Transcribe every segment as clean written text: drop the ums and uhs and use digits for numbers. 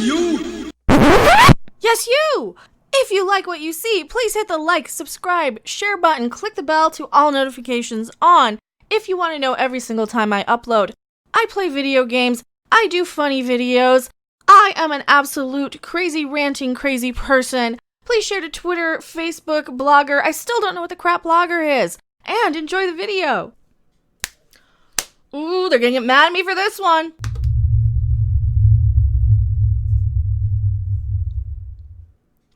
you! Yes, you! If you like what you see, please hit the like, subscribe, share button, click the bell to all notifications on if you want to know every single time I upload. I play video games, I do funny videos, I am an absolute crazy ranting crazy person. Please share to Twitter, Facebook, Blogger. I still don't know what the crap Blogger is. And enjoy the video. Ooh, they're gonna get mad at me for this one.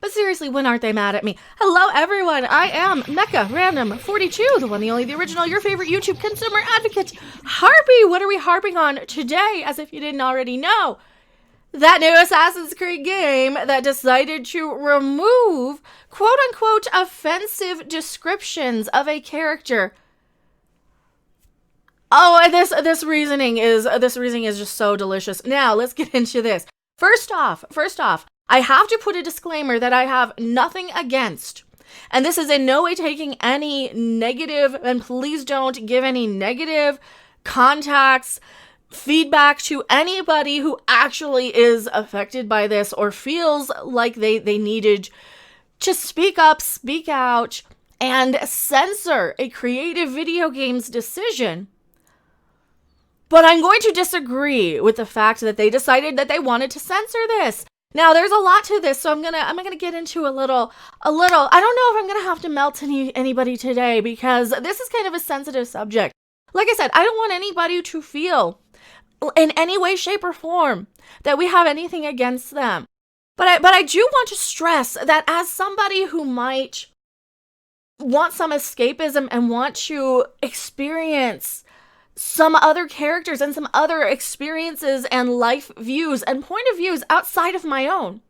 But seriously, when aren't they mad at me? Hello, everyone. I am Mecha Random 42, the one, the only, the original, your favorite YouTube consumer advocate. Harpy, what are we harping on today? As if you didn't already know. That new Assassin's Creed game that decided to remove quote-unquote offensive descriptions of a character. Oh, and this reasoning is just so delicious. Now, let's get into this. First off, I have to put a disclaimer that I have nothing against. And this is in no way taking any negative, and please don't give any negative contacts, feedback to anybody who actually is affected by this or feels like they needed to speak up, speak out, and censor a creative video game's decision. But I'm going to disagree with the fact that they decided that they wanted to censor this. Now, there's a lot to this, so I'm gonna get into a little. I don't know if I'm gonna have to melt anybody today, because this is kind of a sensitive subject. Like I said, I don't want anybody to feel in any way, shape, or form that we have anything against them. But I do want to stress that as somebody who might want some escapism and want to experience some other characters and some other experiences and life views and point of views outside of my own,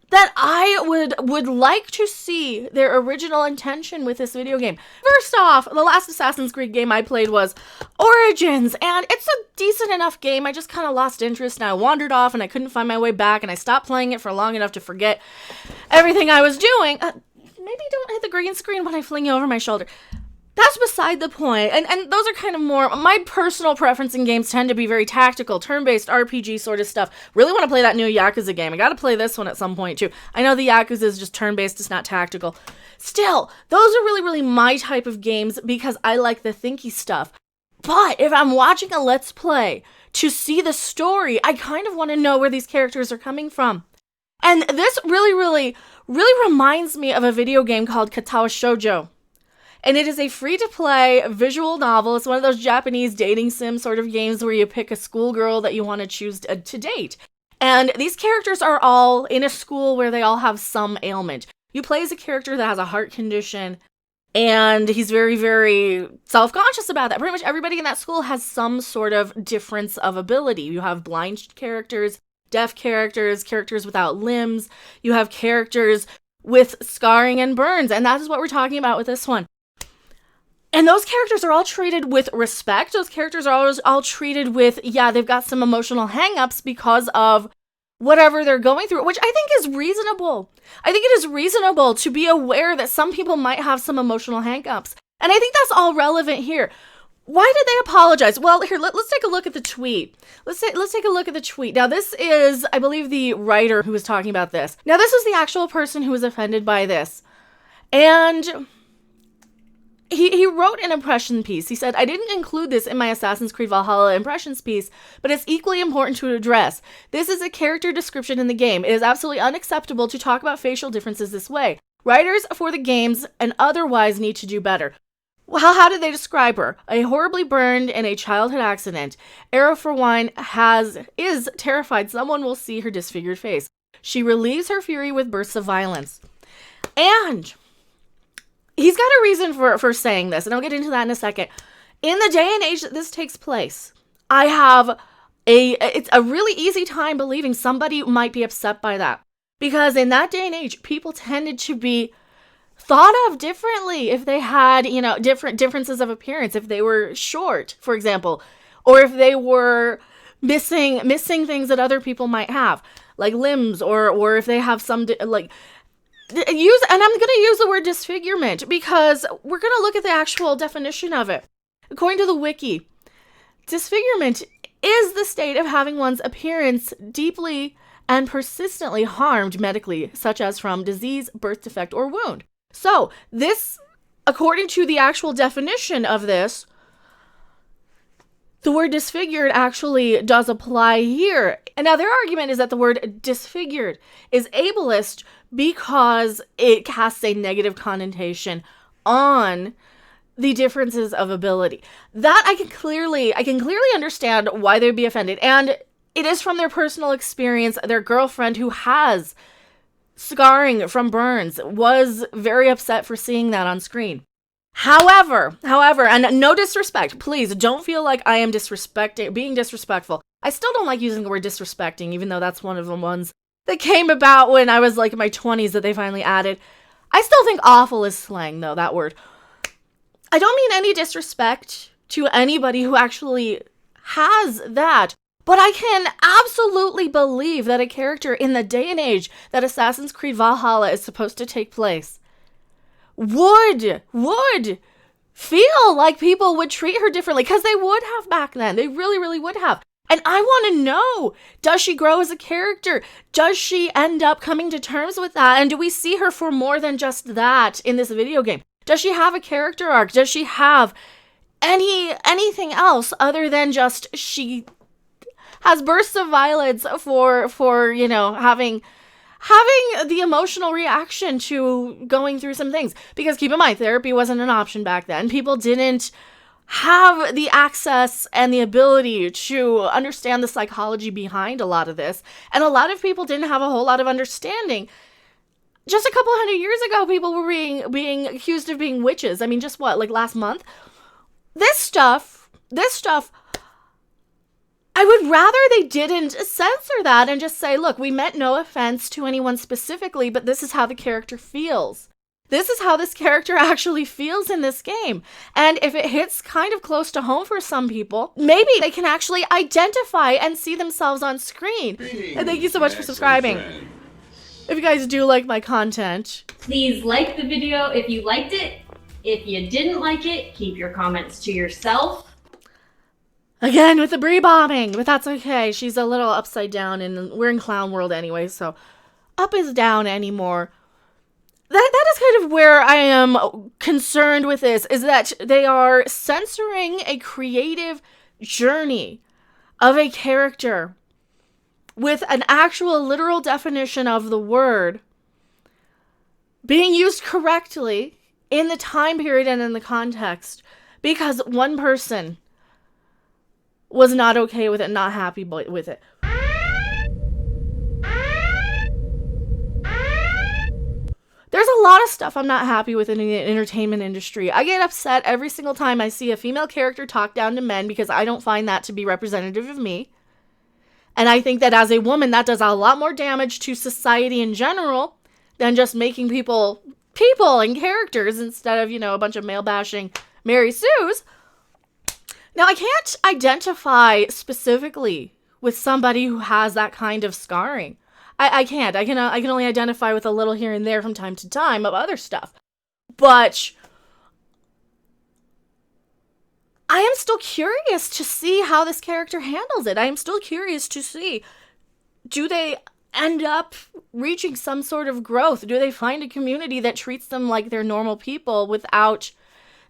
that I would like to see their original intention with this video game. First off, the last Assassin's Creed game I played was Origins, and it's a decent enough game. I just kind of lost interest and I wandered off and I couldn't find my way back and I stopped playing it for long enough to forget everything I was doing. Maybe don't hit the green screen when I fling you over my shoulder. That's beside the point, and those are kind of more, my personal preference in games tend to be very tactical, turn-based RPG sort of stuff. Really want to play that new Yakuza game. I gotta play this one at some point too. I know the Yakuza is just turn-based, it's not tactical. Still, those are really, really my type of games because I like the thinky stuff. But if I'm watching a Let's Play to see the story, I kind of want to know where these characters are coming from. And this really, really, really reminds me of a video game called Katawa Shoujo. And it is a free-to-play visual novel. It's one of those Japanese dating sim sort of games where you pick a schoolgirl that you want to choose to date. And these characters are all in a school where they all have some ailment. You play as a character that has a heart condition, and he's very, very self-conscious about that. Pretty much everybody in that school has some sort of difference of ability. You have blind characters, deaf characters, characters without limbs. You have characters with scarring and burns, and that is what we're talking about with this one. And those characters are all treated with respect. Those characters are always all treated with, yeah, they've got some emotional hang-ups because of whatever they're going through, which I think is reasonable. I think it is reasonable to be aware that some people might have some emotional hang-ups. And I think that's all relevant here. Why did they apologize? Well, here, let's take a look at the tweet. Let's take a look at the tweet. Now, this is, I believe, the writer who was talking about this. Now, this is the actual person who was offended by this. And He wrote an impression piece. He said, I didn't include this in my Assassin's Creed Valhalla impressions piece, but it's equally important to address. This is a character description in the game. It is absolutely unacceptable to talk about facial differences this way. Writers for the games and otherwise need to do better. Well, how did they describe her? A horribly burned in a childhood accident. Arrow, for one, is terrified someone will see her disfigured face. She relieves her fury with bursts of violence. And he's got a reason for saying this, and I'll get into that in a second. In the day and age that this takes place, I have it's a really easy time believing somebody might be upset by that. Because in that day and age, people tended to be thought of differently if they had, different differences of appearance, if they were short, for example, or if they were missing things that other people might have, like limbs, or if they have some, and I'm going to use the word disfigurement because we're going to look at the actual definition of it. According to the wiki, disfigurement is the state of having one's appearance deeply and persistently harmed medically, such as from disease, birth defect, or wound. So this, according to the actual definition of this, the word disfigured actually does apply here. And now their argument is that the word disfigured is ableist because it casts a negative connotation on the differences of ability. That I can clearly understand why they'd be offended. And it is from their personal experience. Their girlfriend, who has scarring from burns, was very upset for seeing that on screen. However, and no disrespect, please don't feel like I am being disrespectful. I still don't like using the word disrespecting, even though that's one of the ones that came about when I was like in my 20s that they finally added. I still think awful is slang, though, that word. I don't mean any disrespect to anybody who actually has that, but I can absolutely believe that a character in the day and age that Assassin's Creed Valhalla is supposed to take place would feel like people would treat her differently, because they would have back then. They really, really would have. And I want to know, does she grow as a character? Does she end up coming to terms with that? And do we see her for more than just that in this video game? Does she have a character arc? Does she have anything else other than just she has bursts of violence for you know, having the emotional reaction to going through some things? Because keep in mind, therapy wasn't an option back then. People didn't have the access and the ability to understand the psychology behind a lot of this. And a lot of people didn't have a whole lot of understanding. Just a couple hundred years ago, people were being accused of being witches. I mean, just what, like last month? This stuff, I would rather they didn't censor that and just say, look, we meant no offense to anyone specifically, but this is how the character feels. This is how this character actually feels in this game. And if it hits kind of close to home for some people, maybe they can actually identify and see themselves on screen. And thank you so much for subscribing. If you guys do like my content, please like the video if you liked it. If you didn't like it, keep your comments to yourself. Again with the Brie bombing, but that's okay. She's a little upside down, and we're in clown world anyway, so up is down anymore. That is kind of where I am concerned with this, is that they are censoring a creative journey of a character with an actual literal definition of the word being used correctly in the time period and in the context, because one person was not okay with it, not happy with it. There's a lot of stuff I'm not happy with in the entertainment industry. I get upset every single time I see a female character talk down to men, because I don't find that to be representative of me. And I think that as a woman, that does a lot more damage to society in general than just making people and characters instead of, you know, a bunch of male-bashing Mary Sues. Now, I can't identify specifically with somebody who has that kind of scarring. I can't. I can only identify with a little here and there from time to time of other stuff. But I am still curious to see how this character handles it. I am still curious to see, do they end up reaching some sort of growth? Do they find a community that treats them like they're normal people without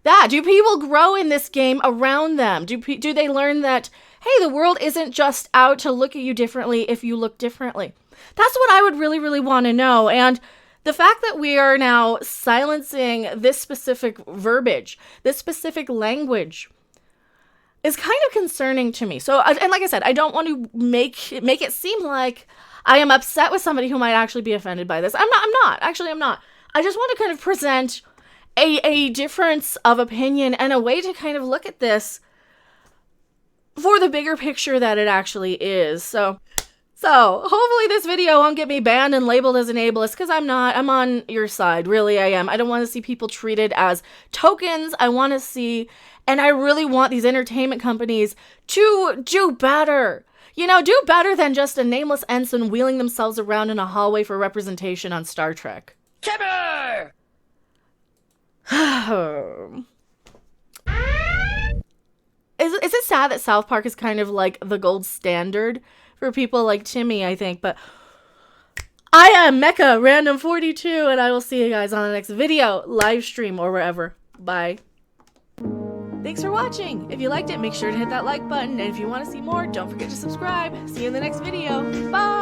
that? Do people grow in this game around them? Do they learn that, hey, the world isn't just out to look at you differently if you look differently? That's what I would really, really want to know. And the fact that we are now silencing this specific verbiage, this specific language, is kind of concerning to me. So, and like I said, I don't want to make it seem like I am upset with somebody who might actually be offended by this. I'm not. Actually, I'm not. I just want to kind of present a difference of opinion and a way to kind of look at this for the bigger picture that it actually is. So hopefully this video won't get me banned and labeled as an ableist, because I'm not. I'm on your side. Really, I am. I don't want to see people treated as tokens. I want to see, and I really want these entertainment companies to do better. You know, do better than just a nameless ensign wheeling themselves around in a hallway for representation on Star Trek. Timmy! is it sad that South Park is kind of like the gold standard for people like Timmy, I think. But I am Mecha Random 42, and I will see you guys on the next video, live stream, or wherever. Bye. Thanks for watching. If you liked it, make sure to hit that like button. And if you want to see more, don't forget to subscribe. See you in the next video. Bye.